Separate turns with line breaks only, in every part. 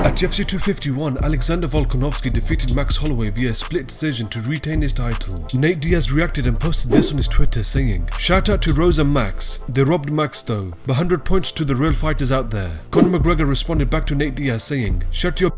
At UFC 251, Alexander Volkanovski defeated Max Holloway via split decision to retain his title. Nate Diaz reacted and posted this on his Twitter saying, "Shout out to Rose and Max. They robbed Max though, but 100 points to the real fighters out there." Conor McGregor responded back to Nate Diaz saying, "Shut your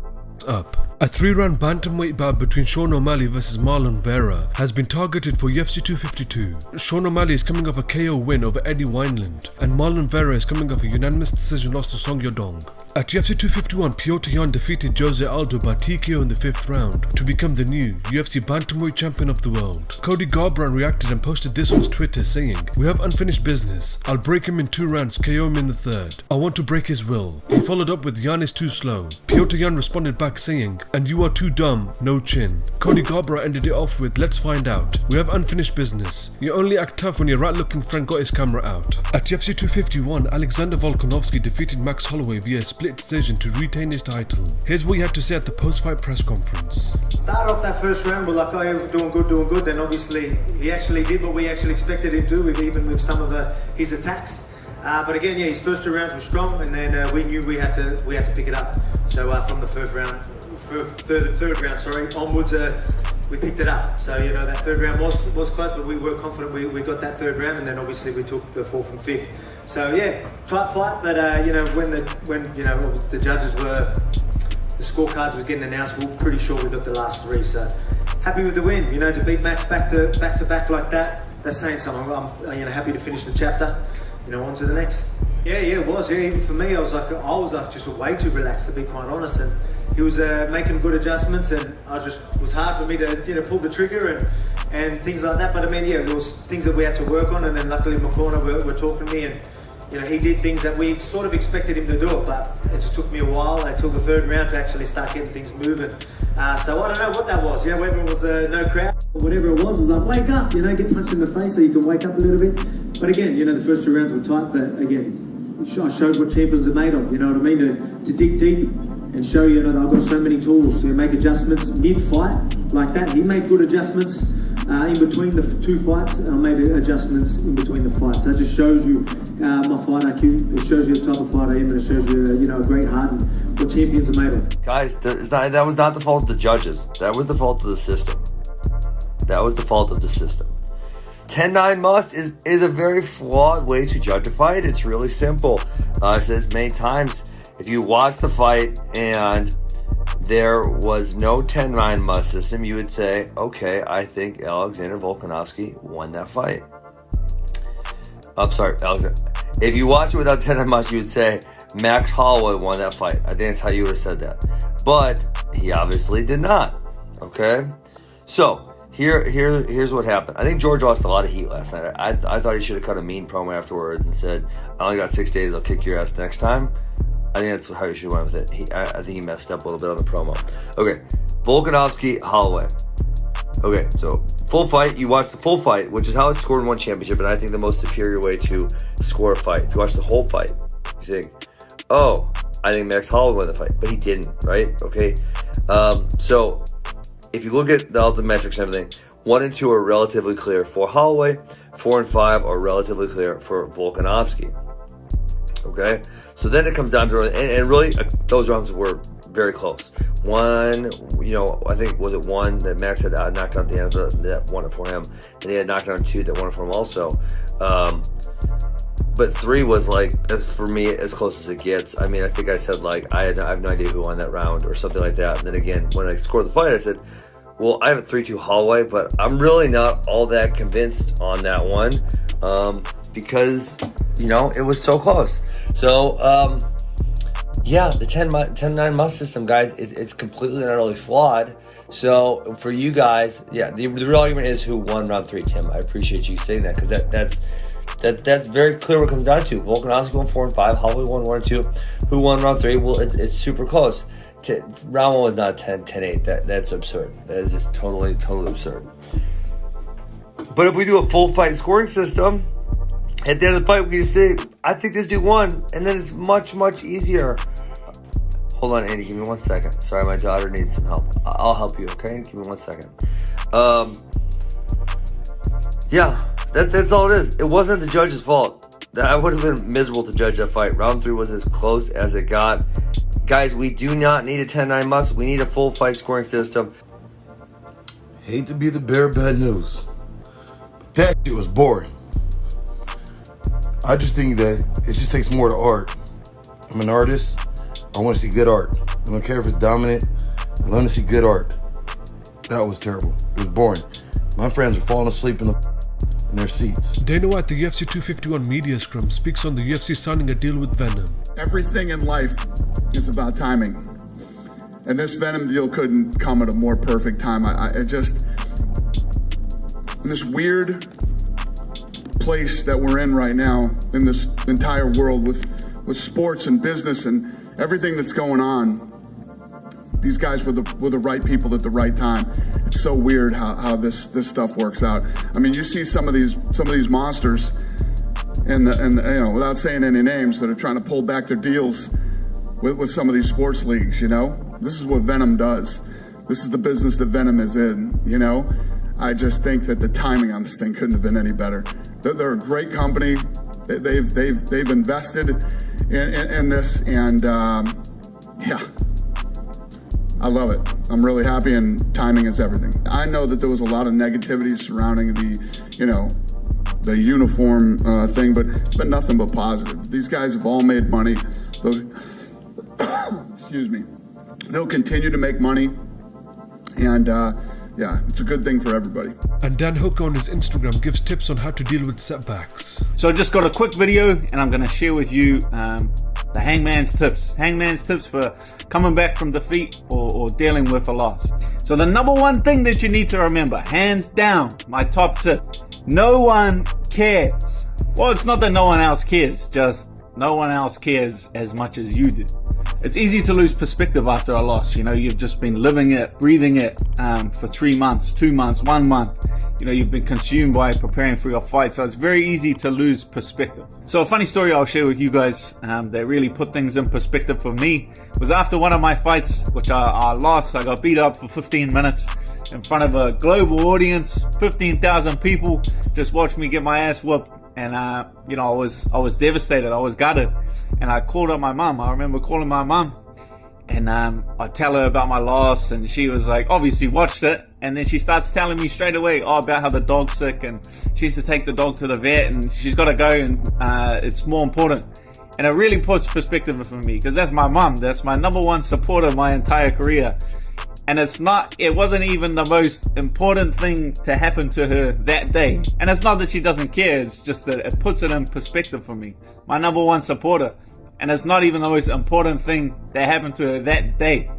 up." A 3-round bantamweight bout between Sean O'Malley vs Marlon Vera has been targeted for UFC 252. Sean O'Malley is coming off a KO win over Eddie Wineland, and Marlon Vera is coming off a unanimous decision loss to Song Yadong. At UFC 251, Petr Yan defeated Jose Aldo by TKO in the 5th round to become the new UFC Bantamweight champion of the world. Cody Garbrandt reacted and posted this on his Twitter saying, "We have unfinished business. I'll break him in 2 rounds, KO him in the 3rd. I want to break his will." He followed up with, "Yan is too slow." Petr Yan responded back saying, "And you are too dumb, no chin." Cody Garbrandt ended it off with, "Let's find out. We have unfinished business. You only act tough when your rat-looking friend got his camera out." At UFC 251, Alexander Volkanovski defeated Max Holloway via split decision to retain his title. Here's what he had to say at the post-fight press conference.
Start off that first round, we're like, oh, yeah, doing good. Then obviously he actually did what we actually expected him to do, even with some of his attacks. But again, yeah, his first 2 rounds were strong, and then we knew we had to pick it up. So from the third round, onwards, we picked it up. So that 3rd round was close, but we were confident we got that 3rd round, and then obviously we took the 4th and 5th. So yeah, tight fight. But when the judges were, the scorecards was getting announced, we were pretty sure we got the last 3. So happy with the win. To beat Max back to back like that, that's saying something. I'm happy to finish the chapter. On to the next. Yeah, it was. Yeah, even for me, I was just way too relaxed, to be quite honest. And he was making good adjustments, and it was hard for me to pull the trigger and things like that. But I mean, yeah, there was things that we had to work on, and then luckily in my corner were talking to me, and he did things that we sort of expected him to do it, but it just took me a while until the 3rd round to actually start getting things moving. So I don't know what that was. Whether it was no crowd or whatever it was like, wake up, get punched in the face so you can wake up a little bit. But again, the first 2 rounds were tight, but again, I showed what champions are made of, you know what I mean? To dig deep and show, that I've got so many tools to make adjustments mid-fight like that. He made good adjustments in between the 2 fights, and I made adjustments in between the fights. That just shows you my fight IQ. It shows you the type of fighter I am, and it shows you, a great heart and what champions are made of.
Guys, that was not the fault of the judges. That was the fault of the system. 10-9 must is a very flawed way to judge a fight. It's really simple. I said this many times. If you watch the fight and there was no 10-9 must system, you would say, okay, I think Alexander Volkanovski won that fight. I'm sorry, Alexander. If you watch it without 10-9 must, you would say Max Holloway won that fight. I think that's how you would have said that. But he obviously did not. Okay? So, Here's what happened. I think George lost a lot of heat last night. I thought he should have cut a mean promo afterwards and said, "I only got 6 days. I'll kick your ass next time." I think that's how he should have went with it. I think he messed up a little bit on the promo. Okay, Volkanovski, Holloway. Okay, so full fight. You watch the full fight, which is how it's scored in one championship, and I think the most superior way to score a fight. If you watch the whole fight, you think, "Oh, I think Max Holloway won the fight," but he didn't. Right? Okay. So if you look at all the metrics and everything, 1 and 2 are relatively clear for Holloway. 4 and 5 are relatively clear for Volkanovski. Okay? So then it comes down to, and really, those rounds were very close. 1, I think, was it 1 that Max had knocked out at the end of that won it for him, and he had knocked down 2 that won it for him also. But 3 was for me, as close as it gets. I mean, I think I said I have no idea who won that round or something like that. And then again, when I scored the fight, I said, well, I have a 3-2 Holloway, but I'm really not all that convinced on that one because, it was so close. So, the 10-9 must system, guys, it's completely and utterly flawed. So, for you guys, the real argument is who won round 3, Tim. I appreciate you saying that because that's very clear what it comes down to. Volkanovski won 4 and 5, Holloway won 1 and 2. Who won round 3? Well, it's super close. Round 1 was not 10-8. That's absurd. That is just totally absurd. But if we do a full fight scoring system, at the end of the fight, we can just say, I think this dude won, and then it's much, much easier. Hold on, Andy, give me 1 second. Sorry, my daughter needs some help. I'll help you, okay? Give me 1 second. That's all it is. It wasn't the judge's fault. I would have been miserable to judge that fight. Round 3 was as close as it got. Guys, we do not need a 10-9 must. We need a full fight scoring system.
Hate to be the bearer of bad news, but that shit was boring. I just think that it just takes more to art. I'm an artist. I want to see good art. I don't care if it's dominant. I want to see good art. That was terrible. It was boring. My friends were falling asleep in their seats.
Dana White, the UFC 251 media scrum, speaks on the UFC signing a deal with Venum.
Everything in life is about timing. And this Venum deal couldn't come at a more perfect time. In this weird place that we're in right now, in this entire world with sports and business and everything that's going on, these guys were the right people at the right time. It's so weird how this stuff works out. I mean, you see some of these monsters, and you know, without saying any names, that are trying to pull back their deals with some of these sports leagues. You know, this is what Venum does. This is the business that Venum is in. You know, I just think that the timing on this thing couldn't have been any better. They're a great company. They've invested in this, and yeah. I love it. I'm really happy, and timing is everything. I know that there was a lot of negativity surrounding the uniform thing, but it's been nothing but positive. These guys have all made money. Excuse me. They'll continue to make money, and yeah, it's a good thing for everybody.
And Dan Hooker on his Instagram gives tips on how to deal with setbacks.
So I just got a quick video, and I'm going to share with you the Hangman's tips. Hangman's tips for coming back from defeat or dealing with a loss. So the number one thing that you need to remember, hands down, my top tip, no one cares. Well, it's not that no one else cares, just no one else cares as much as you do. It's easy to lose perspective after a loss. You know, you've just been living it, breathing it for 3 months, 2 months, 1 month. You know, you've been consumed by preparing for your fight. So it's very easy to lose perspective. So a funny story I'll share with you guys that really put things in perspective for me was after one of my fights, which I lost. I got beat up for 15 minutes in front of a global audience. 15,000 people just watched me get my ass whooped. And, you know, I was devastated. I was gutted. And I called up my mum. I remember calling my mum. And I tell her about my loss. And she was like, obviously watched it. And then she starts telling me straight away about how the dog's sick. And she has to take the dog to the vet. And she's got to go. And it's more important. And it really puts perspective for me. Because that's my mum. That's my number one supporter my entire career. And it wasn't even the most important thing to happen to her that day. And it's not that she doesn't care, it's just that it puts it in perspective for me. My number one supporter. And it's not even the most important thing that happened to her that day.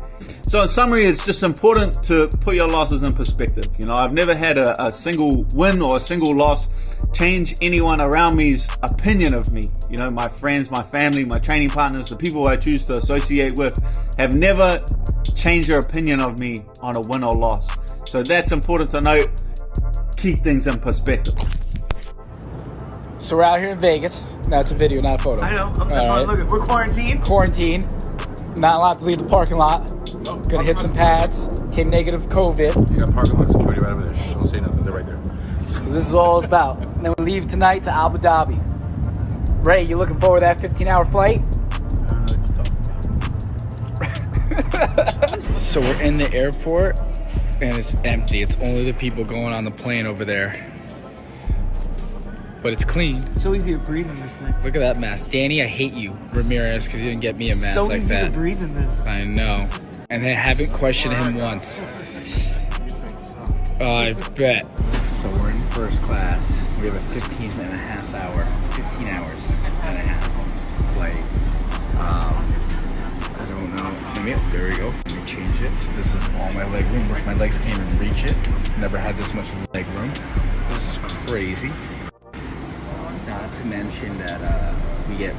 So in summary, it's just important to put your losses in perspective. You know, I've never had a single win or a single loss change anyone around me's opinion of me. You know, my friends, my family, my training partners, the people I choose to associate with have never changed their opinion of me on a win or loss. So that's important to note. Keep things in perspective.
So we're out here in Vegas. No, it's a video, not a photo.
I know. That's looking. We're quarantined.
Quarantine. Not allowed to leave the parking lot. Gonna hit some pads. Came negative COVID.
You got parking lot security right over there. Shh, don't say nothing. They're right there.
So this is all it's about. And then we leave tonight to Abu Dhabi. Ray, you looking forward to that 15-hour flight? So we're in the airport and it's empty. It's only the people going on the plane over there. But it's clean.
So easy to breathe in this thing.
Look at that mask. Danny, I hate you, Ramirez, because you didn't get me a mask
so
like that.
So easy to breathe in this.
I know. And I haven't questioned him once. I bet. So we're in first class. We have a 15 and a half hour, 15 hours and a half flight. I don't know. There we go. Let me change it. So this is all my leg room. My legs can't even reach it. Never had this much leg room. This is crazy. Not to mention that we get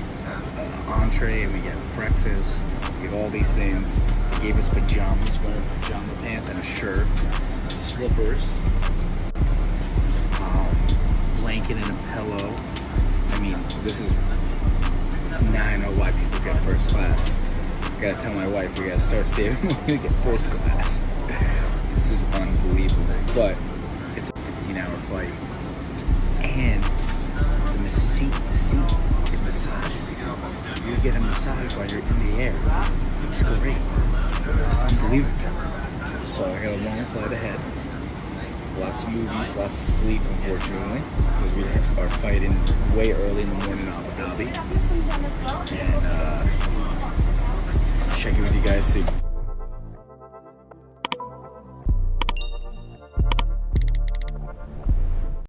entree and we get breakfast. We have all these things. They gave us pajamas, wearing pajama pants and a shirt, slippers, blanket and a pillow. I mean, this is, now I know why people get first class. I gotta tell my wife we gotta start saving money to get first class. This is unbelievable, but it's a 15-hour flight. And the seat, it massages you. You get a massage while you're in the air. It's great. It's unbelievable. So I got a long flight ahead. Lots of movies, lots of sleep, unfortunately, because we are fighting way early in the morning in Abu Dhabi. And check in with you guys soon.